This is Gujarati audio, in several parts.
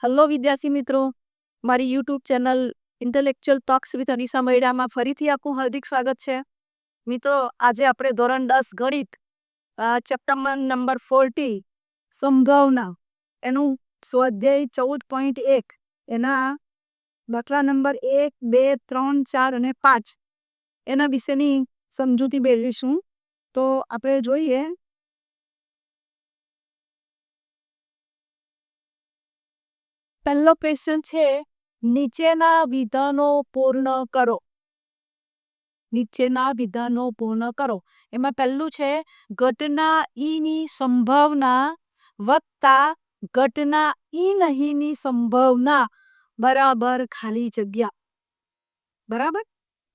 હલો વિદ્યાર્થી મિત્રો, મારી YouTube channel intellectual talks with Anisha મૈડામાં ફરીથી આપનું હાર્દિક સ્વાગત છે. મિત્રો, આજે આપણે ધોરણ 10 ગણિત ચેપ્ટર નંબર 40 સંભાવના એનું સ્વાધ્યાય 14.1 એના દાખલા નંબર 1, 2, 3, 4 અને 5 એના વિશેની સમજૂતી મેળવીશું. તો આપણે જોઈએ. પહેલો ક્વેશ્ચન છે, નીચેના વિધાનો પૂર્ણ કરો. નીચેના વિધાનો પૂર્ણ કરો. એમાં પહેલું છે, ઘટના ઈની સંભાવના વત્તા ઘટના ઈ નહીંની સંભાવના બરાબર ખાલી જગ્યા. બરાબર,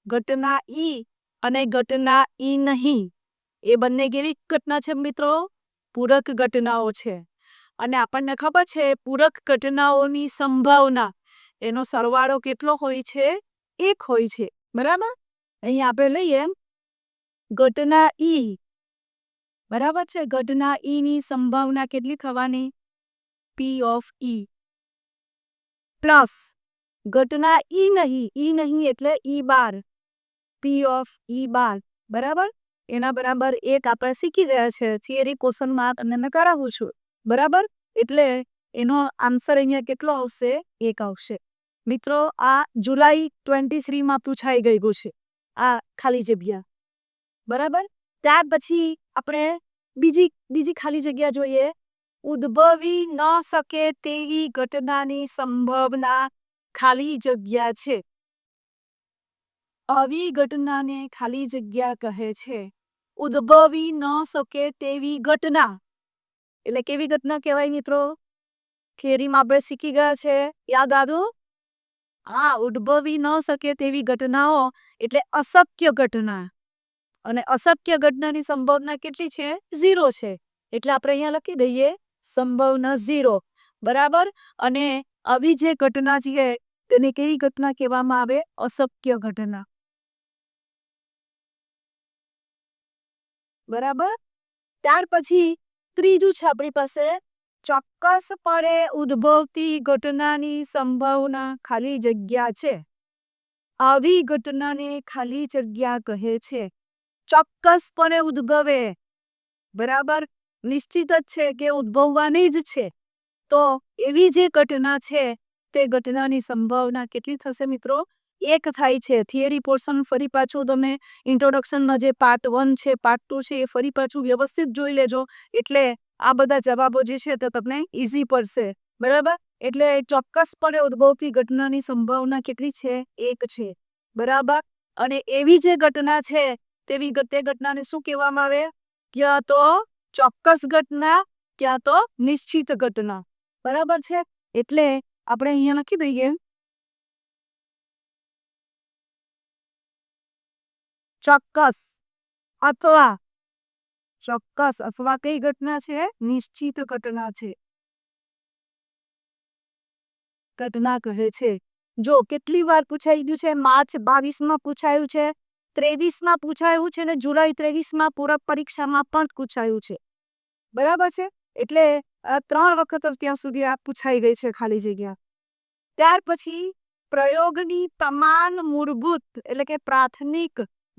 ઘટના ઈ અને ઘટના ઈ નહીં એ બંને કેવી ઘટના છે મિત્રો? પૂરક ઘટનાઓ છે. અને આપણને ખબર છે પૂરક ઘટનાઓની સંભાવના એનો સરવાળો કેટલો હોય છે? 1 હોય છે. બરાબર, અહીં આપણે લઈએ ઘટના ઈ. બરાબર છે, ઘટના ઈ ની સંભાવના કેટલી થવાની? પી ઓફ ઈ પ્લસ ઘટના ઈ નહીં એટલે ઈ બાર, પી ઓફ ઈ બાર. બરાબર, એના બરાબર 1 આપણે શીખી ગયા છે. થિયરી ક્વેશ્ચન માર્ક અને મેં કરાવું છું. બરાબર, એટલે એનો આન્સર અહીંયા કેટલો આવશે? 1 આવશે. મિત્રો, આ જુલાઈ 23 માં પૂછાઈ ગયું છે આ ખાલી જગ્યા. બરાબર, ત્યાર પછી આપણે બીજી ખાલી જગ્યા જોઈએ. ઉદ્ભવી ન શકે તેવી ઘટનાની સંભાવના ખાલી જગ્યા છે. આવી ઘટનાને ખાલી જગ્યા કહે છે. ઉદ્ભવી ન શકે તેવી ઘટના એટલે કેવી ઘટના કહેવાય મિત્રો? થિયરીમાં આપણે શીખી ગયા છે, યાદ આવ્યું? હા, ઉદ્ભવી ન શકે તેવી ઘટનાઓ એટલે અશક્ય ઘટના. અને અશક્ય ઘટનાની સંભાવના કેટલી છે? 0 છે. એટલે આપણે અહીંયા લખી દઈએ સંભાવના 0. બરાબર, અને આવી જે ઘટના છે તેને કેવી ઘટના કહેવામાં આવે? અશક્ય ઘટના. બરાબર, ત્યાર પછી ત્રીજું છે આપણી પાસે, ચોક્કસપણે ઉદ્ભવતી ઘટનાની સંભાવના ખાલી જગ્યા છે. આવી ઘટનાને ખાલી જગ્યા કહે છે. ચોક્કસપણે ઉદ્ભવે, બરાબર, નિશ્ચિત જ છે કે ઉદ્ભવવાની જ છે. તો એવી જે ઘટના છે તે ઘટનાની સંભાવના કેટલી થશે મિત્રો? 1 થાય છે. થિયરી પોર્શન ફરી પાછું તમે ઇન્ટ્રોડક્શનમાં જે પાર્ટ 1 છે, પાર્ટ 2 છે એ ફરી પાછું વ્યવસ્થિત જોઈ લેજો. એટલે આ બધા જવાબો જે છે તે તમને ઈઝી પડશે. બરાબર, એટલે ચોક્કસપણે ઉદ્ભવતી ઘટનાની સંભાવના કેટલી છે? 1 છે. બરાબર, અને એવી જે ઘટના છે તેવી તે ઘટનાને શું કહેવામાં આવે? ક્યાં તો ચોક્કસ ઘટના, ક્યાં તો નિશ્ચિત ઘટના. બરાબર છે, એટલે આપણે અહીંયા લખી દઈએ ચોક્કસ અથવા કઈ ઘટના છે? નિશ્ચિત ઘટના છે. ઘટના કહે છે. જો કેટલી વાર પૂછાઈ ગયું છે, માર્ચ 22 માં પૂછાયું છે, 23 માં પૂછાયું છે, અને જુલાઈ 23 માં પૂરક પરીક્ષામાં પણ પૂછાયું છે. બરાબર છે, એટલે 3 વખત ત્યાં સુધી આ પૂછાઈ ગઈ છે ખાલી જગ્યા. ત્યાર પછી પ્રયોગની તમામ મૂળભૂત એટલે કે પ્રાથમિક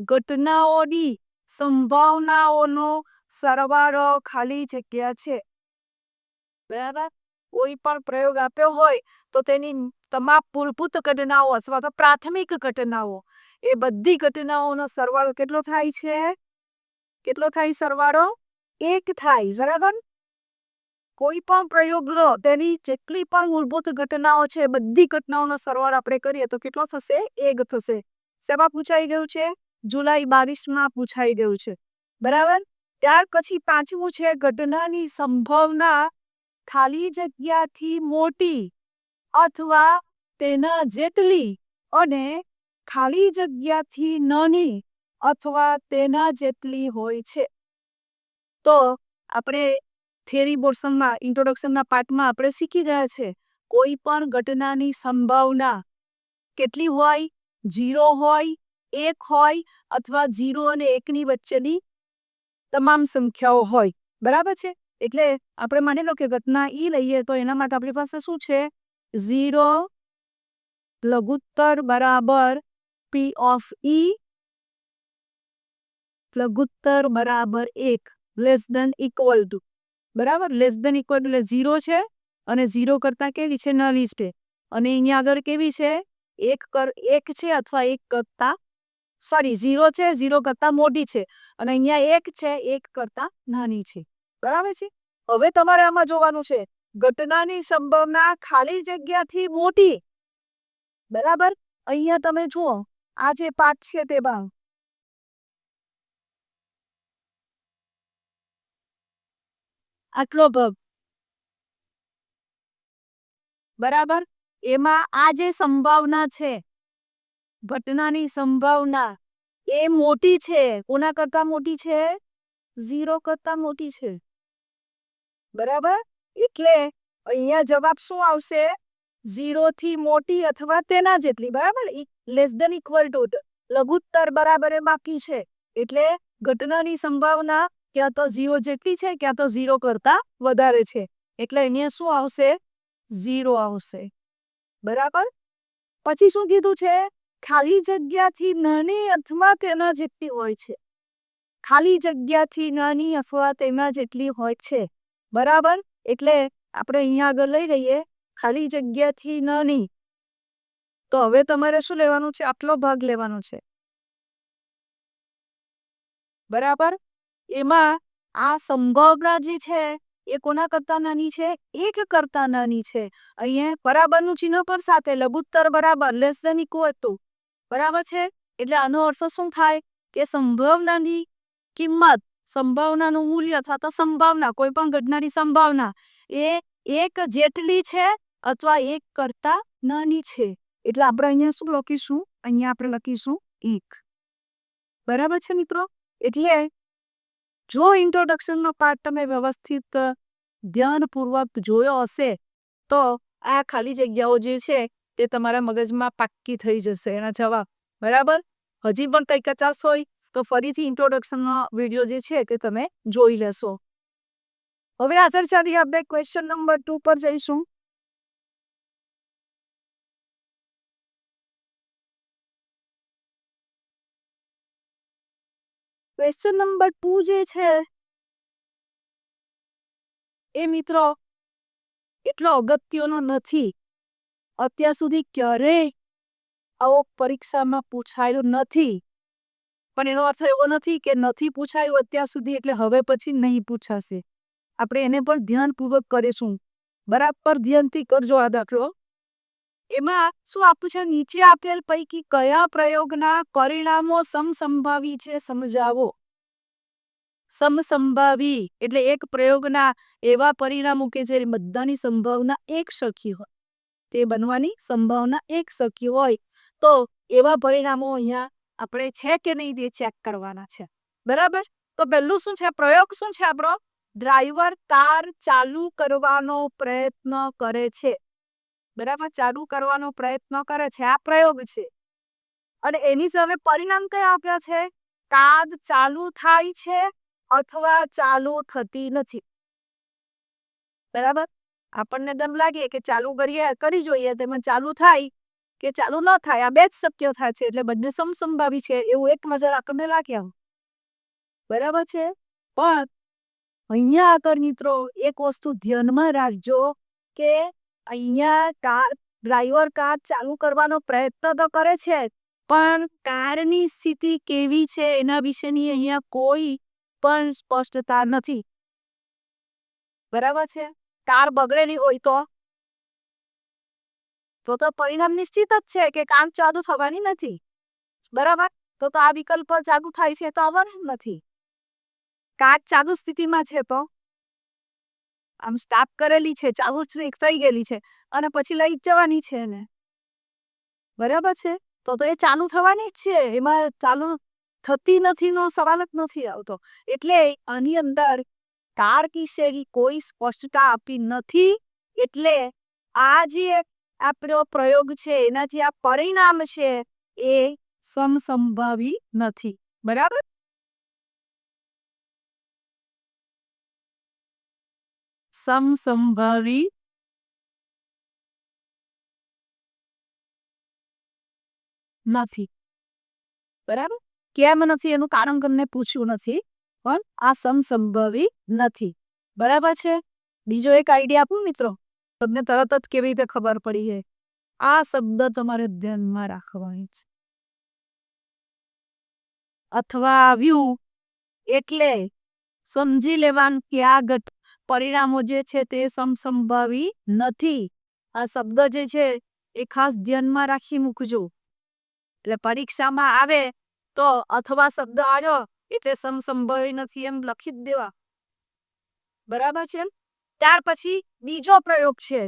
ઘટનાઓની સંભાવનાઓનો સરવાળો ખાલી જગ્યા છે. બરાબર, કોઈ પણ પ્રયોગ આપ્યો હોય તો તેની તમામ મૂળભૂત ઘટનાઓ અથવા તો પ્રાથમિક ઘટનાઓ એ બધી ઘટનાઓનો સરવાળો કેટલો થાય છે? કેટલો થાય સરવાળો? 1 થાય. બરાબર, કોઈ પણ પ્રયોગ લો તેની જેટલી પણ મૂળભૂત ઘટનાઓ છે બધી ઘટનાઓનો સરવાળો આપણે કરીએ તો કેટલો થશે? 1 થશે. શેમાં પૂછાઈ ગયું છે? જુલાઈ 22 માં પૂછાઈ ગયું છે. બરાબર, ત્યાર પછી પાંચમું છે, ઘટનાની સંભાવના ખાલી જગ્યાથી મોટી અથવા તેના જેટલી અને ખાલી જગ્યાથી નાની અથવા તેના જેટલી હોય છે. તો આપણે થિયરી પોર્શનમાં ઇન્ટ્રોડક્શનના પાર્ટમાં આપણે શીખી ગયા છે કોઈ પણ ઘટનાની સંભાવના કેટલી હોય? 0 હોય, 1 હોય અથવા 0 અને 1 ની વચ્ચેની તમામ સંખ્યાઓ હોય. બરાબર છે, એટલે આપણે માની લો કે ઘટના ઈ લઈએ તો એના માટે આપણી પાસે શું છે? 0 લઘુત્તર બરાબર P of E લઘુત્તર બરાબર 1 લેસ ધેન ઇક્વલ ટુ બરાબર લેસ ધેન ઇક્વલ ટુ એટલે 0 છે અને 0 કરતાં કેવી છે નલી છે અને અહીંયા આગળ કેવી છે 1 છે અથવા 1 કરતાં સોરી 0 છે 0 કરતાં મોટી છે અને અહીંયા 1 છે 1 કરતાં નાની છે બરાબર છે। હવે તમારે આમાં જોવાનું છે ઘટનાની સંભાવના ખાલી જગ્યાથી મોટી બરાબર। અહીંયા તમે જુઓ આ જે પાઠ છે તેમાં આટલો ભાગ બરાબર એમાં આ જે સંભાવના છે ઘટનાની સંભાવના એ મોટી છે કોના કરતાં મોટી છે 0 કરતાં મોટી છે બરાબર એટલે અહીંયા જવાબ શું આવશે 0 થી મોટી અથવા તેના જેટલી બરાબર લેસ ધેન ઇક્વલ ટુ લઘુત્તર બરાબર એ બાકી છે એટલે ઘટનાની સંભાવના ક્યાં તો 0 જેટલી છે ક્યાં તો 0 કરતાં વધારે છે એટલે અહીંયા શું આવશે 0 આવશે બરાબર। પછી શું કીધું છે ખાલી જગ્યાથી નાની અથવા તેના જેટલી હોય છે ખાલી જગ્યાથી નાની અથવા તેના જેટલી હોય છે બરાબર એટલે આપણે અહીંયા આગળ લઈ લઈએ ખાલી જગ્યાથી નાની તો હવે તમારે શું લેવાનું છે આટલો ભાગ લેવાનો છે બરાબર એમાં આ સંભાવના જે છે એ કોના કરતાં નાની છે 1 કરતાં નાની છે અહીંયા બરાબરનું ચિહ્ન પણ સાથે લઘુત્તર બરાબર લેસ ધેન ઇક્વલ ટુ બરાબર છે એટલે આનો અર્થ શું થાય કે સંભાવનાની કિંમત સંભાવનાનું મૂલ્ય અથવા તો સંભાવના કોઈ પણ ઘટનાની સંભાવના એ 1 જેટલી છે અથવા 1 કરતાં નાની છે એટલે આપણે અહીંયા શું લખીશું અહીંયા આપણે લખીશું 1 બરાબર છે મિત્રો। એટલે જો ઇન્ટ્રોડક્શનનો પાર્ટ તમે વ્યવસ્થિત ધ્યાનપૂર્વક જોયો હશે તો આ ખાલી જગ્યાઓ જે છે તે તમારા મગજમાં પાક્કી થઈ જશે એના જવાબ બરાબર। હજી પણ કંઈ કચાશ હોય તો ફરીથી ઇન્ટ્રોડક્શનનો વિડીયો જે છે કે તમે જોઈ લેશો। હવે આગળ ચાલી આપણે ક્વેશ્ચન નંબર 2 પર જઈશું। ક્વેશ્ચન નંબર 2 જે છે એ મિત્રો એટલો અગત્યનો નથી અત્યાર સુધી ક્યારેય આવો પરીક્ષામાં પૂછાયો નથી પણ એનો અર્થ એવો નથી કે નથી પૂછાયું અત્યાર સુધી એટલે હવે પછી નહીં પૂછાશે આપણે એને પણ ધ્યાનપૂર્વક કરીશું બરાબર ધ્યાનથી કરજો આ દાખલો એમાં શું આપ્યું છે નીચે આપેલ પૈકી કયા પ્રયોગના પરિણામો સમસંભાવી છે સમજાવો સમસંભાવી એટલે એક પ્રયોગના એવા પરિણામો કે જે બધાની સંભાવના એક સરખી હોય તે બનવાની સંભાવના એક સરખી હોય તો એવા પરિણામો અહીંયા આપણે છે કે નહીં તે ચેક કરવાના છે બરાબર। તો પહેલું શું છે પ્રયોગ શું છે આપણો ડ્રાઈવર કાર ચાલુ કરવાનો પ્રયત્ન કરે છે બરાબર ચાલુ કરવાનો પ્રયત્ન કરે છે આ પ્રયોગ છે અને એની સામે પરિણામ કયા આપ્યા છે કાર ચાલુ થાય છે અથવા ચાલુ થતી નથી બરાબર આપણને દમ લાગે કે ચાલુ કરી જોઈએ તેમાં ચાલુ થાય કે ચાલુ ન થાય આ બે જ શક્યતા છે એટલે બંને સમસંભાવી છે એવું એક નજર આપણને લાગ્યા બરાબર છે પણ અહીંયા આગળ મિત્રો એક વસ્તુ ધ્યાનમાં રાખજો કે અહીંયા ડ્રાઈવર કાર ચાલુ કરવાનો પ્રયત્ન તો કરે છે પણ કારની સ્થિતિ કેવી છે એના વિશેની અહીંયા કોઈ પણ સ્પષ્ટતા નથી બરાબર છે કાર બગડેલી હોય તો પરિણામ નિશ્ચિત જ છે કે કાર ચાલુ થવાની નથી બરાબર તો આ વિકલ્પ ચાલુ થાય છે તો આવવાનું નથી કાર ચાલુ સ્થિતિમાં છે તો આમ સ્ટાર્ટ કરેલી છે ચાલુ થઈ ગયેલી છે અને પછી લઈ જવાની છે ને બરાબર છે તો એ ચાલુ થવાની જ છે એમાં ચાલુ થતી નથી નો સવાલ જ નથી આવતો એટલે આની અંદર કાર વિશેની કોઈ સ્પષ્ટતા આપી નથી એટલે આ જે આપણો પ્રયોગ છે એના જે આ પરિણામ છે એ સમસંભાવી નથી બરાબર સમસંભાવી નથી. બરાબર, કેમ નથી એનું કારણ તમને પૂછ્યું નથી, પણ આ સમસંભવી નથી. બરાબર છે. બીજો એક આઈડિયા આપું મિત્રો, તમને તરત જ કેવી રીતે ખબર પડી છે. આ શબ્દ તમારે ધ્યાનમાં રાખવાની છે. અથવા આવ્યું એટલે સમજી લેવાનું કે આ પરિણામો જે છે તે સમસંભવી નથી. આ શબ્દ જે છે એ ખાસ ધ્યાનમાં રાખી મૂકજો. એટલે પરીક્ષામાં આવે તો અથવા શબ્દ આવ્યો એટલે સમસંભવી નથી એમ લખી જ દેવા. બરાબર છે. ત્યાર પછી બીજો પ્રયોગ છે.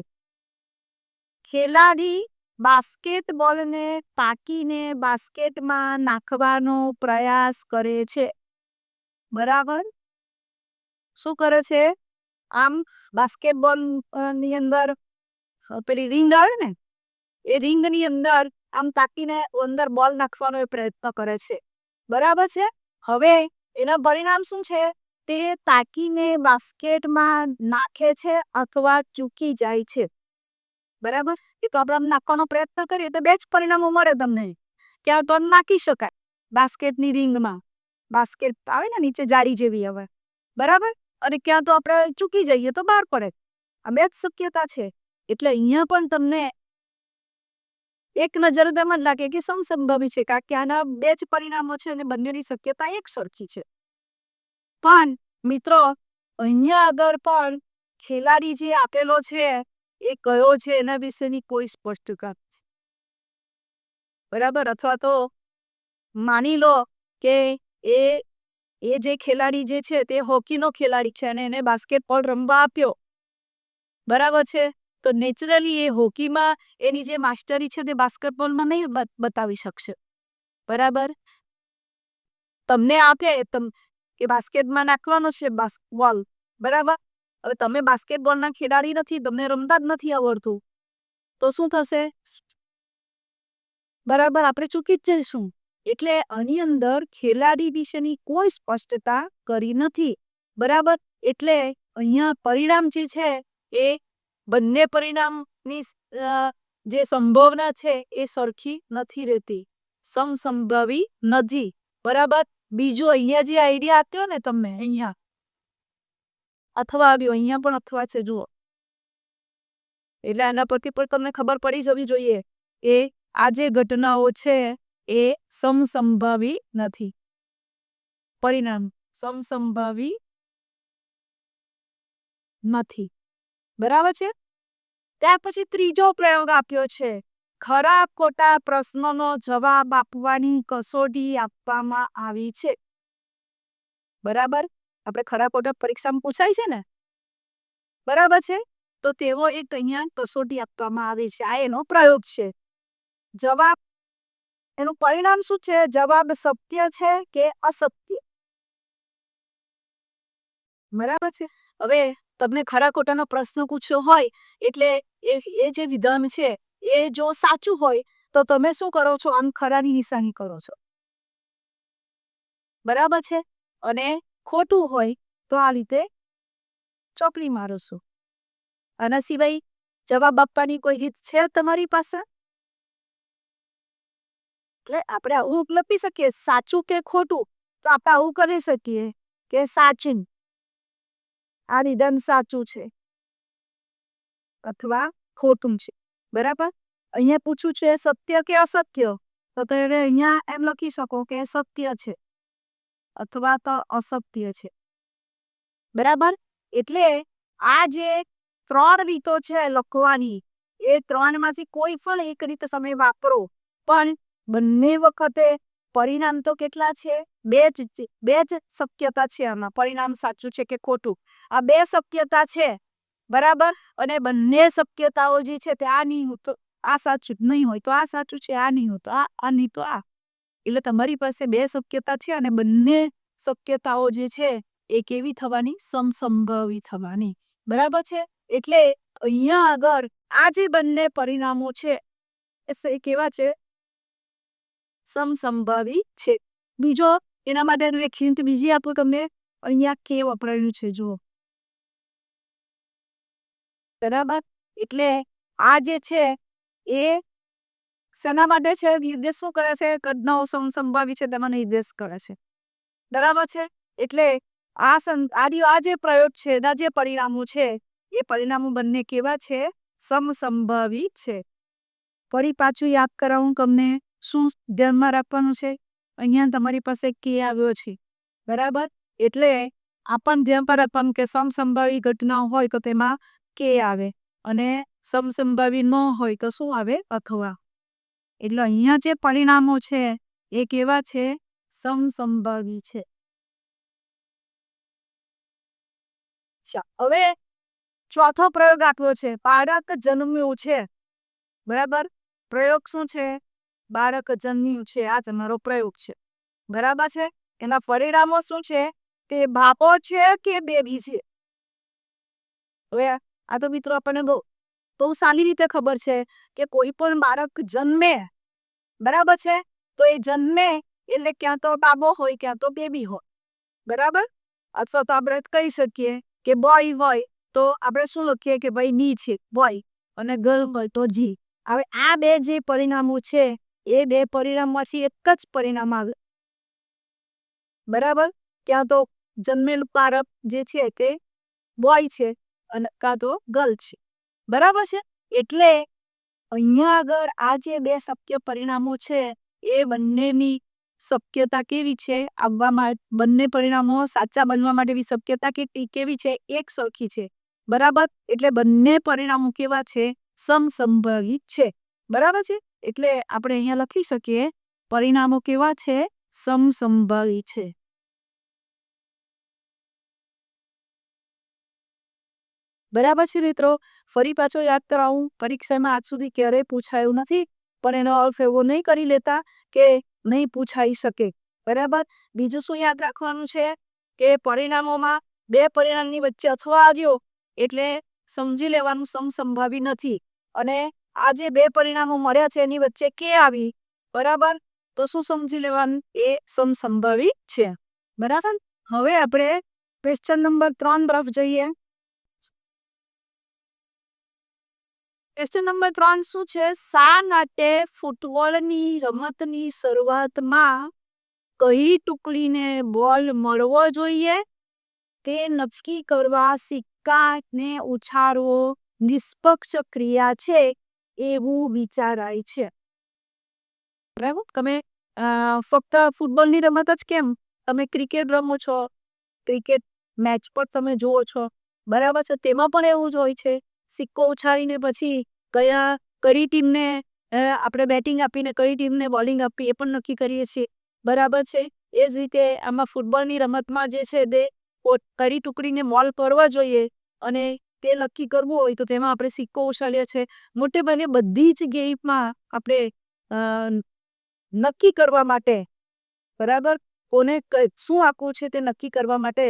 ખેલાડી બાસ્કેટબોલને તાકીને બાસ્કેટમાં નાખવાનો પ્રયાસ કરે છે. બરાબર, શું કરે છે? આમ બાસ્કેટબોલ ની અંદર પેલી રિંગ આવે ને, એ રિંગની અંદર આમ તાકીને અંદર બોલ નાખવાનો પ્રયત્ન કરે છે. બરાબર છે. હવે એના પરિણામ શું છે? તે તાકીને બાસ્કેટમાં નાખે છે અથવા ચૂકી જાય છે. બરાબર, એ તો આપણે નાખવાનો પ્રયત્ન કરીએ તો બે જ પરિણામો મળે તમને. ક્યાં તો નાખી શકાય બાસ્કેટની રિંગમાં, બાસ્કેટ આવે ને નીચે જાળી જેવી હવે, બરાબર, અને ક્યાં તો આપણે ચૂકી જઈએ તો બહાર પડે. આ બે જ શક્યતા છે. એટલે અહીંયા પણ તમને એક નજર તેમ જ લાગે કે સમસંભવી છે, કારણ કે આના બે જ પરિણામો છે અને બંનેની શક્યતા એક સરખી છે. પણ મિત્રો અહીંયા આગળ પણ ખેલાડી જે આપેલો છે એ કયો છે એના વિશેની કોઈ સ્પષ્ટતા નથી. બરાબર, અથવા તો માની લો કે એ જે ખેલાડી જે છે તે હોકીનો ખેલાડી છે અને એને બાસ્કેટબોલ રમવા આપ્યો. બરાબર છે. તો નેચરલી એ હોકીમાં એની જે માસ્ટરી છે તે બાસ્કેટબોલમાં નહીં બતાવી શકશે. બરાબર, તમને આપે કે બાસ્કેટમાં નાખવાનો છે બોલ, બરાબર, હવે તમે બાસ્કેટબોલના ખેલાડી નથી, તમને રમતા જ નથી આવડતું, તો શું થશે? બરાબર, આપણે ચૂકી જ જઈશું. એટલે આની અંદર ખેલાડી વિશેની કોઈ સ્પષ્ટતા કરી નથી. બરાબર, એટલે અહીંયા પરિણામ જે છે એ બંને પરિણામની જે સંભાવના છે એ સરખી નથી રહેતી, સમસંભવી નથી. બરાબર, બીજો અહીંયા જે આઈડિયા આપ્યો ને તમને, અહીંયા અથવા આવ્યો, અહીંયા પણ અથવા છે જુઓ. એટલે આના પરથી પણ તમને ખબર પડી જવી જોઈએ એ આ જે ઘટનાઓ છે એ સમસંભવી નથી. પરિણામ સમસંભવી નથી. બરાબર છે. ત્યાર પછી ત્રીજો પ્રયોગ આપ્યો છે. ખરા ખોટા પ્રશ્નનો જવાબ આપવાની કસોટી આપવામાં આવી છે. બરાબર, આપણે ખરા ખોટા પરીક્ષામાં પૂછાય છે ને, બરાબર છે. તો તેવો એક અહીંયા કસોટી આપવામાં આવી છે. આ એનો પ્રયોગ છે. જવાબ, એનું પરિણામ શું છે? જવાબ સત્ય છે કે અસત્ય. બરાબર છે. હવે તમને ખરા ખોટાનો પ્રશ્ન પૂછ્યો હોય એટલે એ જે વિધાન છે એ જો સાચું હોય તો તમે શું કરો છો? આમ ખરાની નિશાની કરો છો. બરાબર છે. અને ખોટું હોય તો આ રીતે ચોપડી મારો છો. આના સિવાય જવાબ આપવાની કોઈ રીત છે તમારી પાસે? એટલે આપણે આવું લખી શકીએ, સાચું કે ખોટું, તો આપણે આવું કરી શકીએ કે સાચું, આ વિધાન સાચું છે અથવા ખોટું છે. બરાબર, અહીંયા પૂછ્યું છે સત્ય કે અસત્ય, તો તમે અહીંયા એમ લખી શકો કે સત્ય છે અથવા તો અસત્ય છે. બરાબર, એટલે આ જે ત્રણ રીતો છે લખવાની, એ ત્રણમાંથી કોઈ પણ એક રીત તમે વાપરો, પણ બંને વખતે પરિણામ તો કેટલા છે? બે જ શક્યતા છે આમાં, પરિણામ સાચું છે કે ખોટું, આ બે શક્યતા છે. બરાબર, અને બંને શક્યતાઓ જે છે તે આ નહીં તો આ સાચું નહીં હોય તો આ સાચું છે, આ નહીં હોય તો આ નહીં તો આ. એટલે તમારી પાસે બે શક્યતા છે અને બંને શક્યતાઓ જે છે એ કેવી થવાની? સમસંભવી થવાની. બરાબર છે. એટલે અહીંયા આગળ આ જે બંને પરિણામો છે એ કેવા છે? સમસંભવી છે. બીજો એના માટે એક હિન્ટ બીજી આપું તમને, અહીંયા કે વપરાયેલું છે જુઓ. બરાબર, એટલે આ જે છે એ શેના માટે છે? નિર્દેશ શું કરે છે? ઘટનાઓ સમસંભાવી છે તેમાં નિર્દેશ કરે છે. બરાબર છે. એટલે આ જે પ્રયોગ છે, એના જે પરિણામો છે, એ પરિણામો બંને કેવા છે? સમસંભાવી છે. ફરી પાછું યાદ કરાવું તમને, શું ધ્યાનમાં રાખવાનું છે? અહીંયા તમારી પાસે કે આવ્યો છે, બરાબર? એટલે આપણ ધ્યાન પર રાખવાનું કે સમસંભાવી ઘટનાઓ હોય તો તેમાં કે આવે, અને સમસંભાવી ન હોય તો શું આવે? અથવા. એટલે અહીંયા જે પરિણામો છે એ કેવા છે? સમસંભાવી છે. હવે ચોથો પ્રયોગ આપ્યો છે, બાળક જન્મ્યું છે, બરાબર? પ્રયોગ શું છે? બાળક જન્મ્યું છે. આ તમારો પ્રયોગ છે, બરાબર છે? એના પરિણામો શું છે? તે બાપો છે કે બેબી છે? હવે આ તો મિત્રો આપણને બહુ સારી રીતે ખબર છે કે કોઈ પણ બાળક જન્મે, બરાબર છે, તો એ જન્મે એટલે ક્યાં તો બાબો હોય ક્યાં તો બેબી હોય, બરાબર? અથવા તો આપણે કહી શકીએ કે બોય હોય તો આપણે શું લખીએ કે ભાઈ બી છે, બોય, અને ગર્લ હોય તો જી. હવે આ બે જે પરિણામો છે એ બે પરિણામમાંથી એક જ પરિણામ આવે, બરાબર? ક્યાં તો જન્મેલું બાળક જે છે તે બોય છે અને કાં તો ગર્લ છે, બરાબર છે? એટલે અહીંયા આગળ આ જે બે શક્ય પરિણામો છે એ બંનેની શક્યતા કેવી છે? આવવામાં બંને પરિણામો સાચા બનવા માટેની શક્યતા કેવી છે? એક સરખી છે, બરાબર? એટલે બંને પરિણામો કેવા છે? સમસંભાવિત છે, બરાબર છે? એટલે આપણે અહીંયા લખી શકીએ પરિણામો કેવા છે? સમસંભાવી છે. બરાબર છે મિત્રો? ફરી પાછો યાદ કરાવું, પરીક્ષામાં આજ સુધી ક્યારેય પૂછાયું નથી, પણ એનો અર્થ એવો નહીં કરી લેતા કે નહીં પૂછાઈ શકે, બરાબર? બીજું શું યાદ રાખવાનું છે કે પરિણામોમાં બે પરિણામની વચ્ચે અથવા આવ્યો એટલે સમજી લેવાનું સમસંભાવી નથી, અને આ જે બે પરિણામો મળ્યા છે એની વચ્ચે કે આવી, બરાબર? તો શું સમજી લેવાનું? એ સમસંભાવી છે, બરાબર? હવે આપણે ક્વેશ્ચન નંબર 3 તરફ જઈએ. ક્વેશ્ચન નંબર 3 શું છે? શા માટે ફૂટબોલની રમતની શરૂઆતમાં કઈ ટુકડીને બોલ મળવો જોઈએ તે નક્કી કરવા સિક્કાને ઉછાળવો નિષ્પક્ષ ક્રિયા છે એવું વિચારાય છે, બરાબર? તમે ફક્ત ફૂટબોલની રમત જ કેમ, તમે ક્રિકેટ રમો છો, ક્રિકેટ મેચ પર તમે જુઓ છો, બરાબર છે? તેમાં પણ એવું જ હોય છે, સિક્કો ઉછાળીને પછી કઈ ટીમને આપણે બેટિંગ આપીને કઈ ટીમને બોલિંગ આપી એ પણ નક્કી કરીએ છીએ, બરાબર છે? એ જ રીતે આમાં ફૂટબોલની રમતમાં જે છે તે કઈ ટુકડીને બોલ કરવા જોઈએ અને તે નક્કી કરવું હોય તો તેમાં આપણે સિક્કો ઉછાળીએ છીએ. મોટે ભાગે બધી જ ગેમમાં આપણે નક્કી કરવા માટે, બરાબર, કોને શું આપવું છે તે નક્કી કરવા માટે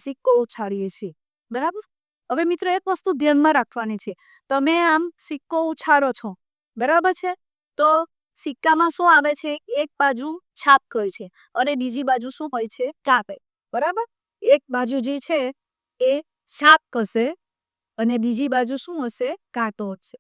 સિક્કો ઉછાળીએ છીએ, બરાબર? હવે મિત્રો એક વસ્તુ ધ્યાનમાં રાખવાની છે, તમે આમ સિક્કો ઉછાળો છો, બરાબર છે, તો સિક્કામાં શું આવે છે? એક બાજુ છાપ હોય છે અને બીજી બાજુ શું હોય છે? કાપે, બરાબર? એક બાજુ જે છે એ છાપ હશે અને બીજી બાજુ શું હશે? કાંટો હશે,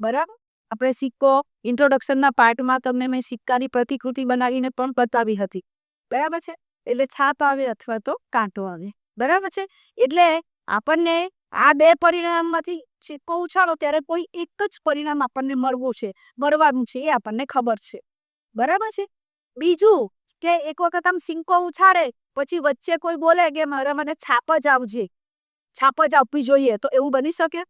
બરાબર? આપણે સિક્કો ઇન્ટ્રોડક્શનના પાર્ટમાં તમને મેં સિક્કાની પ્રતિકૃતિ બનાવીને પણ બતાવી હતી, બરાબર છે? એટલે છાપ આવે અથવા તો કાંટો આવે, બરાબર છે? એટલે આપણને આ બે પરિણામમાંથી સિક્કો ઉછાળો ત્યારે કોઈ એક જ પરિણામ આપણને મળવાનું છે એ આપણને ખબર છે, બરાબર છે? બીજું કે એક વખત આમ સિક્કો ઉછાળે પછી વચ્ચે કોઈ બોલે કે મારા મને છાપ જ આવજે, છાપ જ આપવી જોઈએ, તો એવું બની શકે?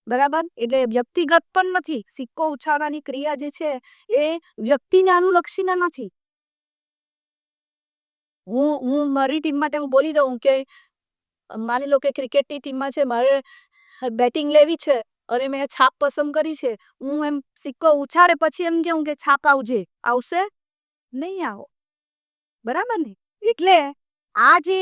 બરાબર? એટલે વ્યક્તિગત પણ નથી, સિક્કો ઉછાળવાની ક્રિયા જે છે એ વ્યક્તિને અનુલક્ષીને નથી. હું મારી ટીમ માટે હું બોલી દઉં કે માની લો કે ક્રિકેટની ટીમમાં છે, મારે બેટિંગ લેવી છે અને મેં છાપ પસંદ કરી છે, હું એમ સિક્કો ઉછાળે પછી એમ કહું કે છાપ આવજે, આવશે? નહીં આવો, બરાબર ને? એટલે આ જે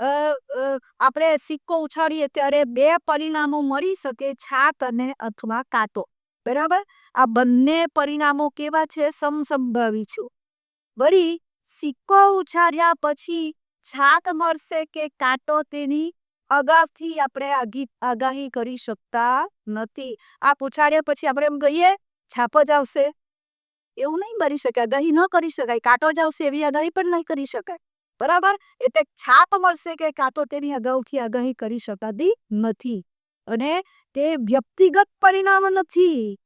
આપણે સિક્કો ઉછાળીએ ત્યારે બે પરિણામો મળી શકે, છાપ અને અથવા કાંટો, બરાબર? આ બંને પરિણામો કેવા છે? સમસંભાવી છે. વળી સિક્કો ઉછાળ્યા પછી છાપ મળશે કે કાંટો તેની અગાઉથી આપણે આગાહી કરી શકતા નથી. આ ઉછાળ્યા પછી આપણે એમ કહીએ છાપ જ આવશે એવું નહીં બની શકે. આગાહી ન કરી શકાય. કાંટો જ આવશે એવી આગાહી પણ નહીં કરી શકાય. બરાબર? એટલે છાપ મળશે કે કાંટો તેની અગાઉથી આગાહી કરી શકાતી નથી. અને તે વ્યક્તિગત પરિણામ નથી.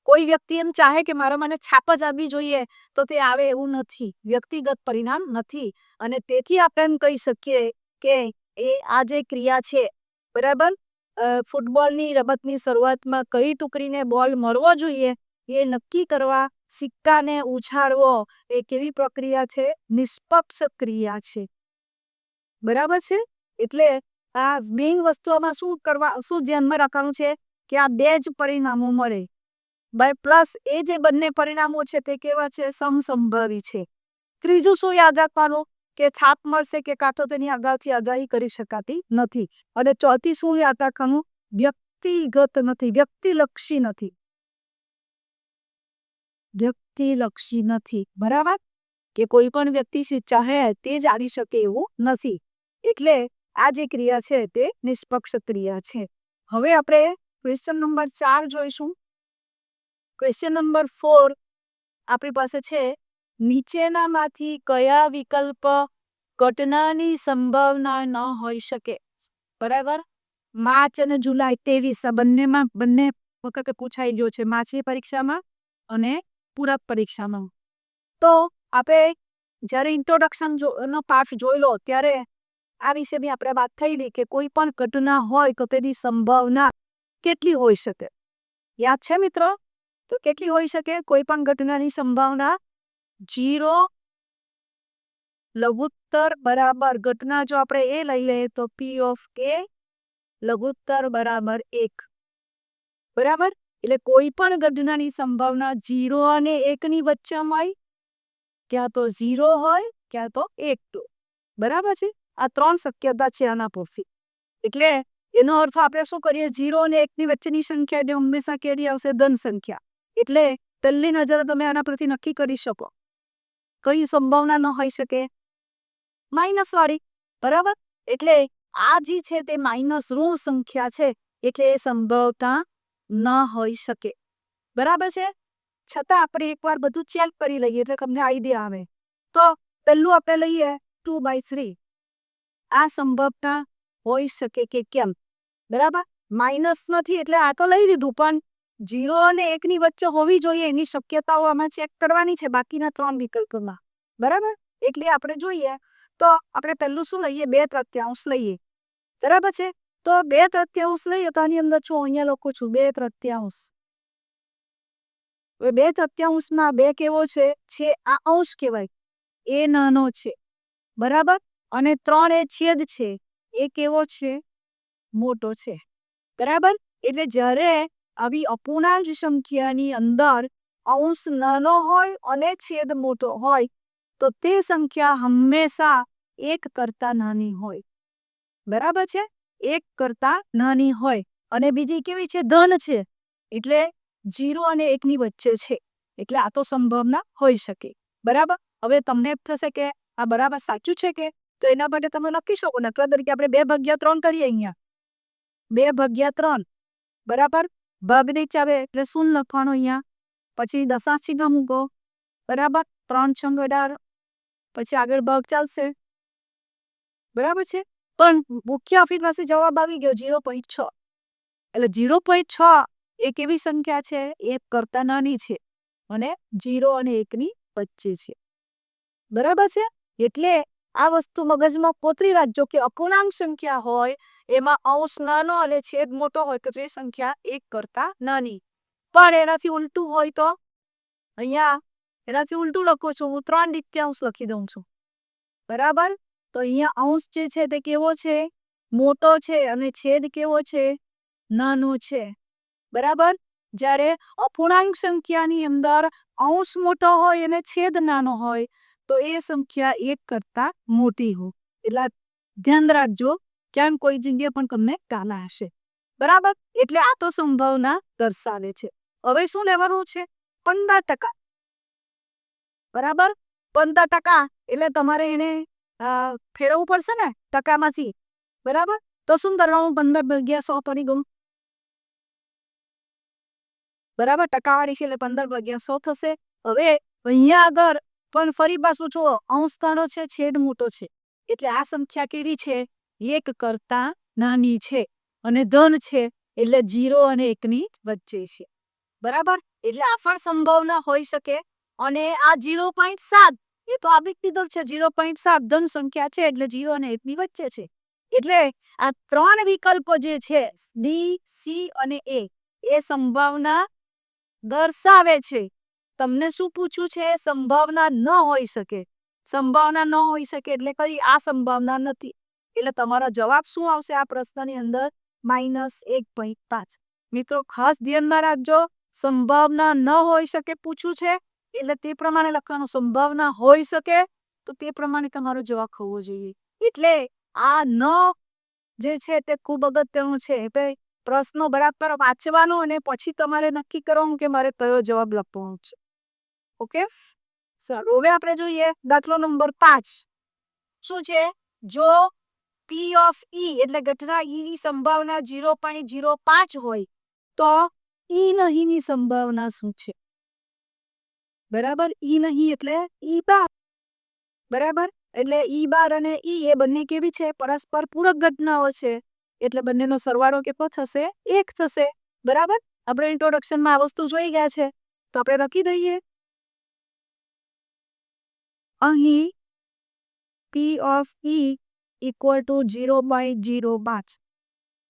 કોઈ વ્યક્તિ એમ ચાહે કે મારા મને છાપ જ આવવી જોઈએ તો તે આવે એવું નથી. વ્યક્તિગત પરિણામ નથી. અને તેથી આપણે એમ કહી શકીએ કે એ આ જે ક્રિયા છે, બરાબર, ફૂટબોલની રમતની શરૂઆતમાં કઈ ટુકડીને બોલ મળવો જોઈએ એ નક્કી કરવા સિક્કાને ઉછાળવો એ કેવી પ્રક્રિયા છે? નિષ્પક્ષ ક્રિયા છે. બરાબર છે? એટલે આ મેઇન વસ્તુઓમાં શું ધ્યાનમાં રાખવાનું છે કે આ બે જ પરિણામો મળે. પ્લસ એ જે બંને પરિણામો છે તે કેવા છે? સમસંભવી છે. ત્રીજું શું યાદ રાખવાનું કે છાપ મળશે કે કાંટો તેની અગાઉથી આગાહી કરી શકાતી નથી. અને ચોથી શું યાદ રાખવાનું? વ્યક્તિગત નથી, વ્યક્તિલક્ષી નથી. વ્યક્તિલક્ષી નથી. બરાબર? કે કોઈ પણ વ્યક્તિ ચાહે તે જ આવી શકે એવું નથી. એટલે આ જે ક્રિયા છે તે નિષ્પક્ષ ક્રિયા છે. હવે આપણે ક્વેશ્ચન નંબર 4 જોઈશું. ક્વેશ્ચન નંબર 4 આપણી પાસે છે, નીચેનામાંથી કયા વિકલ્પ ઘટનાની સંભાવના ન હોઈ શકે? બરાબર? માર્ચ અને જુલાઈ 23 બંને વખતે પૂછાઈ ગયો છે, માર્ચની પરીક્ષામાં અને પૂરક પરીક્ષામાં. તો આપણે જ્યારે ઇન્ટ્રોડક્શન નો પાઠ જોઈ લો ત્યારે આ વિશેની આપણે વાત થયેલી કે કોઈ પણ ઘટના હોય તો તેની સંભાવના કેટલી હોઈ શકે? યાદ છે મિત્રો? તો કેટલી હોઈ શકે કોઈ પણ ઘટનાની સંભાવના? 0 લઘુત્તર બરાબર ઘટના જો આપણે એ લઈ લઈએ તો P of K લઘુત્તર બરાબર 1. બરાબર? એટલે કોઈ પણ ઘટનાની સંભાવના 0 અને 1 ની વચ્ચે હોય, ક્યાં તો 0 હોય ક્યાં તો 1. બરાબર છે? આ 3 શક્યતા છે આના પરથી. એટલે એનો અર્થ આપણે શું કરીએ? 0 અને 1 ની વચ્ચેની સંખ્યા એટલે હંમેશા કેરી આવશે? ધન સંખ્યા. એટલે પહેલી નજરે તમે આના પરથી નક્કી કરી શકો કઈ સંભાવના ન હોઈ શકે? માઇનસ વાળી. બરાબર? એટલે આ જે છે તે માઇનસ ઋણ સંખ્યા છે એટલે એ સંભવતા ન હોઈ શકે. બરાબર છે? છતાં આપણે એકવાર બધું ચેક કરી લઈએ એટલે તમને આઈડિયા આવે. તો પહેલું આપણે લઈએ 2/3. આ સંભવતા હોઈ શકે કે કેમ? બરાબર? માઇનસ નથી એટલે આ તો લઈ લીધું, પણ 0 અને 1 ની વચ્ચે હોવી જોઈએ એની શક્યતાઓ આમાં ચેક કરવાની છે બાકીના 3 વિકલ્પોમાં. બરાબર? એટલે આપણે જોઈએ તો આપણે પહેલું શું લઈએ? 2/3 લઈએ. બરાબર છે? તો 2/3 લઈએ તો આની અંદર છું અહીંયા લખું છું 2/3. 2/3 2 કેવો છે? આ અંશ કહેવાય, એ નાનો છે. બરાબર? અને 3 એ છેદ છે, એ કેવો છે? મોટો છે. બરાબર? એટલે જ્યારે આવી અપૂર્ણાંક સંખ્યાની અંદર અંશ નાનો હોય અને છેદ મોટો હોય તો તે સંખ્યા હંમેશા 1 કરતા નાની હોય. બરાબર છે? 1 કરતા નાની હોય. અને બીજી કેવી છે? ધન છે. એટલે 0 અને 1 ની વચ્ચે છે. એટલે આ તો સંભાવના હોઈ શકે. બરાબર? હવે તમને એમ થશે કે આ બરાબર સાચું છે કે? તો એના માટે તમે લખી શકો. દાખલા તરીકે આપણે 2/3 કરીએ. અહીંયા 2/3. બરાબર? ભાગ નીચે આવે એટલે શું લખવાનું? અહીંયા પછી દશાંશ ચિહ્ન મૂકો. બરાબર? 3 × 18. પછી આગળ ભાગ ચાલશે. બરાબર છે? પણ મુખ્ય આપણી પાસે જવાબ આવી ગયો 0.6. એટલે 0.6 એ કેવી સંખ્યા છે? 1 કરતા નાની છે અને 0 અને 1 ની વચ્ચે છે. બરાબર છે? એટલે આ વસ્તુ મગજમાં કોતરી રાખજો કે અપૂર્ણાંક સંખ્યા હોય એમાં અંશ નાનો અને છેદ મોટો હોય તો એ સંખ્યા 1 કરતા નાની. પણ એનાથી ઉલટું હોય તો અહીંયા એનાથી ઉલટું લખું છું હું 3/4 લખી દઉં છું. બરાબર? તો અહીંયા અંશ જે છે તે કેવો છે? મોટો છે અને છેદ કેવો છે? નાનો છે. બરાબર? જ્યારે અપૂર્ણાંક સંખ્યાની અંદર અંશ મોટો હોય અને છેદ નાનો હોય તો એ સંખ્યા 1 કરતા મોટી હોય. એટલે ધ્યાન રાખજો, ક્યાંક કોઈ જગ્યાએ પણ તમને કાલા હશે. બરાબર? એટલે આ તો સંભાવના દર્શાવે છે. હવે શું લેવાનું છે? 15%. બરાબર? 15% એટલે તમારે એને ફેરવવું પડશે ને ટકામાંથી. બરાબર? તો શું કરવાનું? 15 × 100 પડી ગયું. બરાબર, ટકાવારી છે એટલે 15/100 થશે. હવે અહીંયા આગળ પણ ફરી પાછું જુઓ, અંશ નાનો છે, છેદ મોટો છે, એટલે આ સંખ્યા કેવી છે? 1 કરતા નાની છે, અને ધન છે એટલે 0 અને 1 ની વચ્ચે છે. બરાબર, એટલે આ પણ સંભાવના હોઈ શકે. અને આ 0.7 એ તો આપી દીધો છે, 0.7 ધન સંખ્યા છે એટલે 0 અને 1 ની વચ્ચે છે. એટલે આ 3 વિકલ્પો જે છે ડી, સી અને એ સંભાવના દર્શાવે છે. તમને શું પૂછ્યું છે? સંભાવના ન હોઈ શકે. સંભાવના ન હોઈ શકે એટલે કઈ? આ સંભાવના નથી. એટલે તમારો જવાબ શું આવશે આ પ્રશ્નની અંદર? -1.5. મિત્રો ખાસ ધ્યાનમાં રાખજો, સંભાવના ન હોઈ શકે પૂછ્યું છે એટલે તે પ્રમાણે લખવાનું. સંભાવના હોઈ શકે તો તે પ્રમાણે તમારો જવાબ હોવો જોઈએ. એટલે આ ન જે છે તે ખૂબ અગત્યનું છે. એટલે પ્રશ્નો બરાબર વાંચવાનો અને પછી તમારે નક્કી કરવાનું કે મારે કયો જવાબ લખવાનો છે. ઓકે, સારું. હવે આપણે જોઈએ દાખલો નંબર 5. શું છે? જો પી ઓફ ઈ એટલે ઘટના ઈ ની સંભાવના 0.05 હોય તો ઈ નહીં ની સંભાવના શું છે? બરાબર, ઈ નહીં એટલે ઈ બાર. બરાબર, એટલે ઈ બાર અને ઈ એ બંને કેવી છે? પરસ્પર પૂરક ઘટનાઓ છે, એટલે બંનેનો સરવાળો કેટલો થશે? 1 થશે. બરાબર, આપણે ઇન્ટ્રોડક્શનમાં આ વસ્તુ જોઈ ગયા છે, તો આપણે લખી દઈએ અહીં પી ઓફ ઈ ઇક્વલ ટુ 0.05.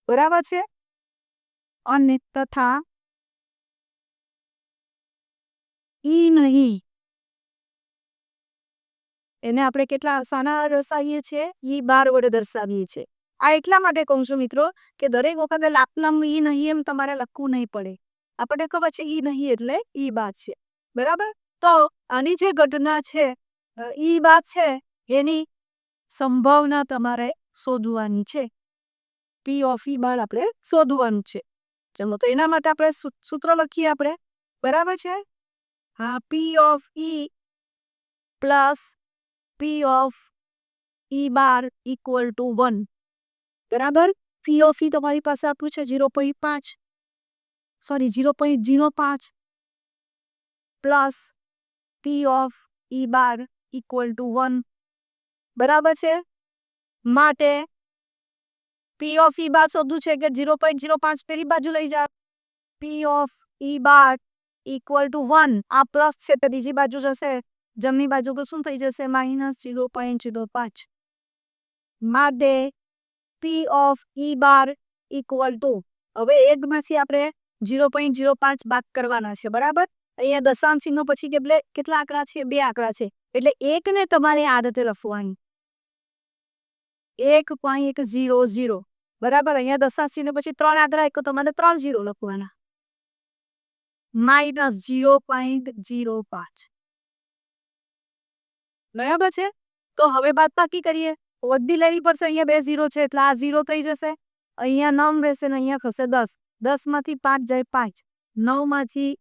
બરાબર છે, અને તથા ઈ નહીં એને આપણે કેટલા શાના દર્શાવીએ છીએ? ઈ બાર વડે દર્શાવીએ છીએ. આ એટલા માટે કહું છું મિત્રો કે દરેક વખતે લાપનામ ઈ નહીં એમ તમારે લખવું નહીં પડે. આપણે ખબર છે ઈ નહીં એટલે ઈ બાર છે. બરાબર, તો આની જે ઘટના છે ઈ બાર છે એની સંભાવના તમારે શોધવાની છે. પી ઓફ ઈ બાર આપણે શોધવાનું છે. ચલો, તો એના માટે આપણે સૂત્ર લખીએ આપણે. બરાબર છે, હા, પી of E plus P of E bar equal to 1. બરાબર, પી ઓફ ઈ તમારી પાસે આપ્યું છે 0.5, sorry 0.05 plus P of E bar equal to 1. બરાબર છે, માટે પી ઓફ ઈ બાર શોધવું છે કે 0.05 પેલી બાજુ લઈ જાઓ. પી of E bar equal to 1. આ પ્લસ છે તો બીજી બાજુ જશે, જમણી બાજુ તો શું થઈ જશે? -0.05. માટે પી of E bar equal to, હવે એકમાંથી આપણે 0.05 બાદ કરવાના છે. બરાબર, અહીંયા દશાંશ ચિહ્નો પછી કેટલા આંકડા છે? 2 આંકડા છે, એટલે 1 ને તમારે આ રીતે લખવાની 1.00. બરાબર, અહીંયા દશાંશ ચિહ્ન પછી 3 આંકડા એક તમારે 3 0 લખવાના, -0.05. બરાબર છે, તો હવે બાદબાકી કરીએ. વધી લેવી પડશે. અહીંયા 2 0 છે એટલે આ 0 થઈ જશે. અહીંયા 9 રહેશે ને અહીંયા થશે 10. 10 માંથી 5 જાય 5, 9 માંથી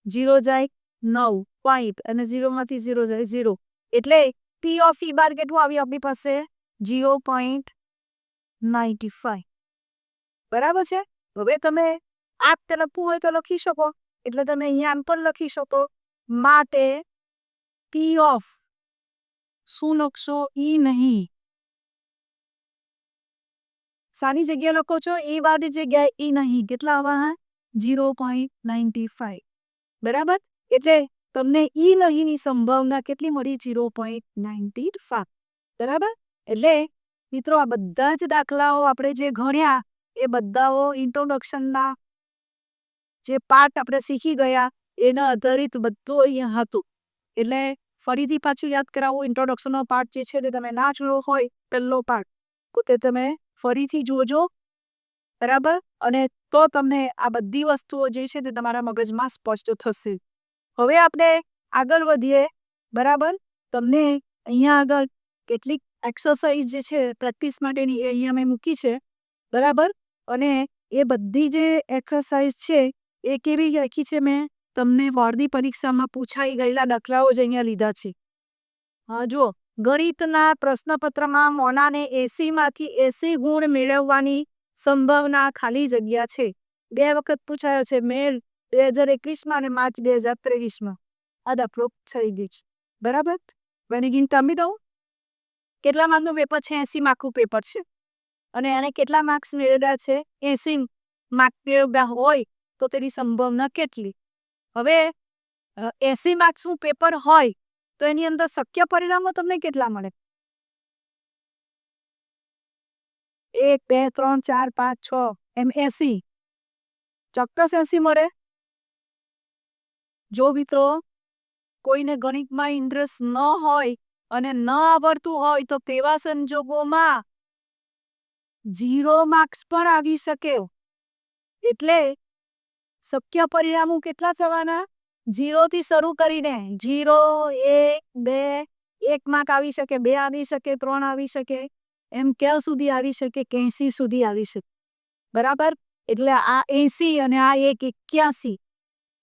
0 જાય 9 પોઈન્ટ, અને 0 માંથી 0 જાય 0. એટલે પી ઓફ ઈ બાર કેટલું આવ્યું આપણી પાસે? 0.95. બરાબર છે. હવે તમે આ લખવું હોય તો લખી શકો, એટલે તમે અહીંયા આમ પણ લખી શકો. માટે પી ઓફ શું લખશો? ઈ નહીં. સાની જગ્યા લખો છો? ઈ બારની જગ્યાએ ઈ નહીં. કેટલા આવવાના? 0.95. બરાબર, એટલે તમને ઈ નહીં ની સંભાવના કેટલી મળી? 0.95. બરાબર, એટલે મિત્રો આ બધા જ દાખલાઓ આપણે જે ગણ્યા એ બધાઓ ઇન્ટ્રોડક્શનના જે પાર્ટ આપણે શીખી ગયા એના આધારિત બધું અહીંયા હતું. એટલે ફરીથી પાછું યાદ કરાવું, ઇન્ટ્રોડક્શનનો પાર્ટ જે છે તે તમે ના જોયો હોય પહેલો પાર્ટ તો તે તમે ફરીથી જોજો. બરાબર, અને તો તમને આ બધી વસ્તુઓ જે છે તે તમારા મગજમાં સ્પષ્ટ થશે. હવે આપણે આગળ વધીએ. બરાબર, તમને અહીંયા આગળ કેટલીક એક્સરસાઇઝ જે છે પ્રેક્ટિસ માટેની એ અહીંયા મેં મૂકી છે. બરાબર, અને એ બધી જે એક્સરસાઇઝ છે એ કેવી રાખી છે? મેં તમને બોર્ડની પરીક્ષામાં પૂછાઈ ગયેલા દાખલાઓ જ અહીંયા લીધા છે. હા, જુઓ, ગણિતના પ્રશ્નપત્રમાં મોનાને 80માંથી 80 ગુણ મેળવવાની સંભાવના ખાલી જગ્યા છે 2 વખત પૂછાયો છે. મેળ 2021 અને માર્ચ 2023 આ દાખલો થઈ ગઈ છે બરાબર. એની ગીનત આપી દઉં કેટલા માર્કનું પેપર છે 80 માર્કનું પેપર છે અને એને કેટલા માર્ક્સ મેળવ્યા છે 80 માર્ક મેળવ્યા હોય તો તેની સંભાવના કેટલી. હવે 80 માર્ક્સનું પેપર હોય તો એની અંદર શક્ય પરિણામો તમને કેટલા મળે 1 2 3 4 5 6 એમ 80 ચોક્કસ 80 મળે. જો મિત્રો કોઈને ગણિતમાં ઇન્ટરેસ્ટ ન હોય અને ન આવડતું હોય તો તેવા સંજોગોમાં 0 માર્ક્સ પણ આવી શકે. એટલે શક્ય પરિણામો કેટલા થવાના 0 થી શરૂ કરીને 0 1 2 1 માર્ક આવી શકે 2 આવી શકે 3 આવી શકે એમ ક્યાં સુધી આવી શકે 80 સુધી આવી શકે બરાબર. એટલે આ 80 અને આ 1 81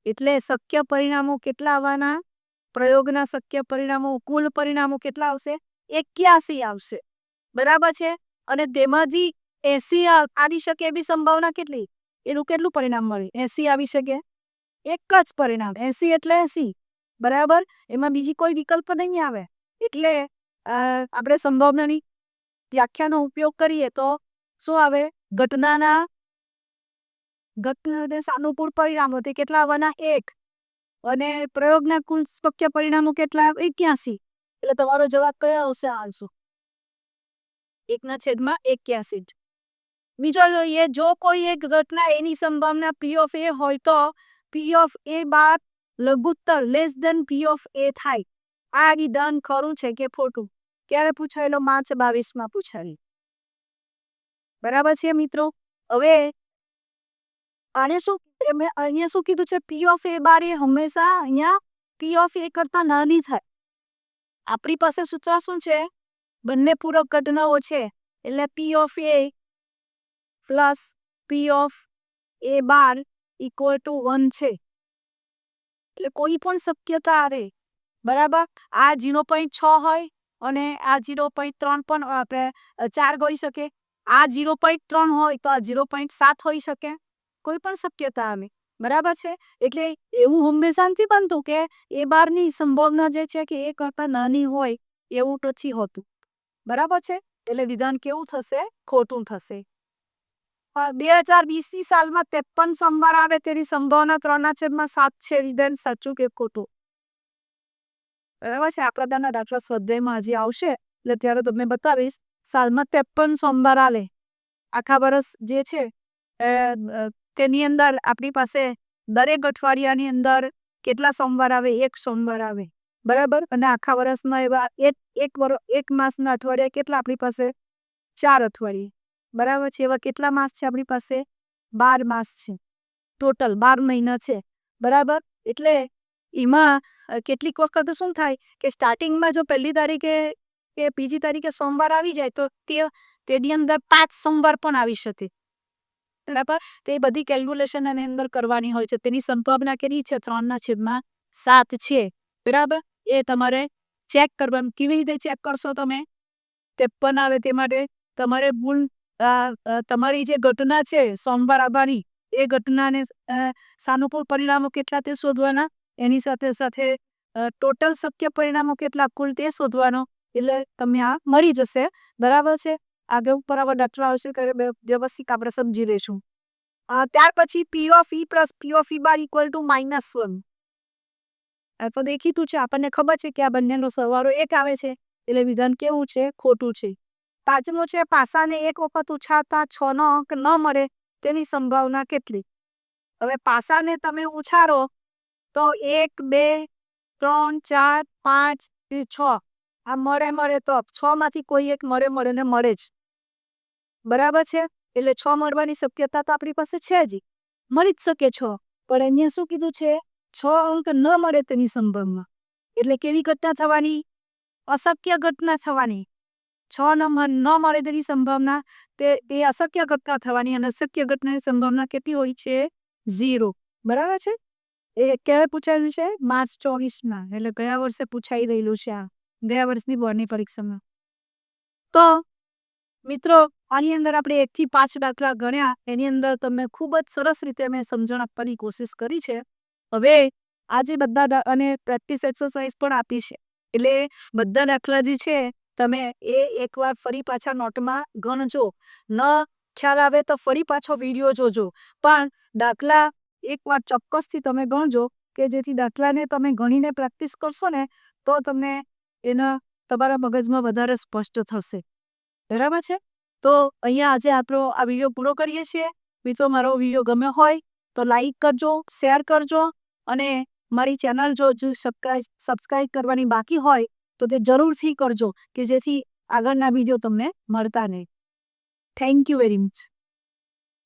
એટલે શક્ય પરિણામો કેટલા આવવાના પ્રયોગના શક્ય પરિણામો કુલ પરિણામો કેટલા આવશે 81 આવશે બરાબર છે. અને તેમાંથી 80 આવી શકે એવી સંભાવના કેટલી એનું કેટલું પરિણામ મળે 80 આવી શકે એક જ પરિણામ 80 એટલે 80 બરાબર. એમાં બીજી કોઈ વિકલ્પ નહીં આવે. એટલે આપણે સંભાવનાની વ્યાખ્યાનો ઉપયોગ કરીએ તો શું આવે ઘટનાના સાનુકૂળ પરિણામો તે કેટલા આવવાના 1 અને પ્રયોગના કુલ શક્ય પરિણામો કેટલા 81 એટલે તમારો જવાબ કયો આવશે આવશે 1/81. બીજો જોઈએ જો કોઈ એક ઘટના એની સંભાવના P of A હોય તો P of A બાર લઘુત્તર less than P of A થાય. આ વિધાન ખરું છે કે ખોટું ક્યારે પૂછાયેલો માર્ચ 22 પૂછાયેલું બરાબર છે મિત્રો. હવે આને શું અહીંયા શું કીધું છે P of A બાર એ હંમેશા અહીંયા P of A કરતા નાની થાય. આપણી પાસે સૂત્ર શું છે બંને પૂરક ઘટનાઓ છે એટલે P of A plus P of A bar equal to 1 છે. એટલે કોઈ પણ શક્યતા આવે બરાબર. આ 0.6 હોય અને આ 0.3 પણ આપણે 4 હોઈ શકે. આ 0.3 હોય તો આ 0.7 હોઈ શકે. કોઈ પણ શક્યતા આવે બરાબર છે. એટલે એવું હંમેશા નથી બનતું કે એ બારની સંભાવના જે છે કે એ કરતા નાની હોય એવું નથી હોતું બરાબર છે. એટલે વિધાન કેવું થશે ખોટું થશે. 2020 સાલમાં 53 સોમવાર આવે તેની સંભાવના 3/7 છે. વિધાન સાચું કે ખોટું બરાબર છે. આ પ્રકારના દાખલા સ્વાધ્યાયમાં હજી આવશે એટલે ત્યારે તમને બતાવીશ. સાલમાં 53 સોમવાર આવે આખા વર્ષ જે છે તેની અંદર આપણી પાસે દરેક અઠવાડિયાની અંદર કેટલા સોમવાર આવે 1 સોમવાર આવે બરાબર. અને આખા વર્ષના એવા એક માસના અઠવાડિયા કેટલા આપણી પાસે 4 અઠવાડિયે બરાબર છે. એવા કેટલા માસ છે આપણી પાસે 12 માસ છે. ટોટલ 12 મહિના છે બરાબર. એટલે એમાં કેટલીક વખત શું થાય કે સ્ટાર્ટિંગમાં જો પહેલી તારીખે કે બીજી તારીખે સોમવાર આવી જાય તો તેની અંદર 5 સોમવાર પણ આવી શકે બરાબર. તે બધી કેલ્ક્યુલેશન એની અંદર કરવાની હોય છે. તેની સંભાવના કેટલી છે 3/7 છે બરાબર. એ તમારે ચેક કરવાનું. કેવી રીતે ચેક કરશો તમે 53 આવે તે માટે તમારે ભૂલ તમારી જે ઘટના છે સોમવાર આવવાની એ ઘટનાને સાનુકૂળ પરિણામો કેટલા તે શોધવાના એની સાથે સાથે ટોટલ શક્ય પરિણામો કેટલા કુલ તે શોધવાનો એટલે તમને આ મળી જશે બરાબર છે. આગળ ઉપર આવા દાખલા આવશે ત્યારે વ્યવસ્થિત આપણે સમજી લઈશું. ત્યાર પછી P of E plus P of E bar equal to -1 તો દેખીતું છે આપણને ખબર છે કે આ બંનેનો સરવાળો 1 આવે છે એટલે વિધાન કેવું છે ખોટું છે. પાંચમો છે પાસાને એક વખત ઉછાળતા 6નો અંક ન મળે તેની સંભાવના કેટલી. હવે પાસાને તમે ઉછાળો તો 1 2 3 4 5 6 આ મળે તો 6 માંથી કોઈ એક મળે ને મળે જ બરાબર છે. એટલે 6 મળવાની શક્યતા તો આપણી પાસે છે જ મળી જ શકે 6 પણ અહીંયા શું કીધું છે 6 અંક ન મળે તેની સંભાવના એટલે કેવી ઘટના થવાની અશક્ય ઘટના થવાની. 6 નંબર ન મળે તેની સંભાવના તે અશક્ય ઘટના થવાની અને અશક્ય ઘટનાની સંભાવના કેટલી હોય છે 0 બરાબર છે. એ ક્યારે પૂછાયેલું છે માર્ચ 24 એટલે ગયા વર્ષે પૂછાઈ રહેલું છે. આ ગયા વર્ષની બોર્ડની પરીક્ષામાં. તો મિત્રો, આની અંદર આપણે 1 થી 5 દાખલા ગણ્યા. એની અંદર તમને ખૂબ જ સરસ રીતે મેં સમજણ આપવાની કોશિશ કરી છે. હવે આજે બધા અને પ્રેક્ટિસ એક્સરસાઇઝ પણ આપી છે. એટલે બધા દાખલા જે છે તમે એ એકવાર ફરી પાછા નોટમાં ગણજો. ન ખ્યાલ આવે તો ફરી પાછો વિડીયો જોજો. પણ દાખલા એકવાર ચોક્કસથી તમે ગણજો કે જેથી દાખલાને તમે ગણીને પ્રેક્ટિસ કરશો ને તો તમને એના તમારા મગજમાં વધારે સ્પષ્ટ થશે. બરાબર છે? તો અહીંયા આજે આપણો આ વિડીયો પૂરો કરીએ છીએ. મિત્રો, મારો વિડીયો ગમ્યો હોય તો લાઈક કરજો, શેર કરજો અને મારી ચેનલ જો સબસ્ક્રાઈબ કરવાની બાકી હોય તો તે જરૂરથી કરજો કે જેથી આગળના વિડીયો તમને મળતા રહે. Thank you very much.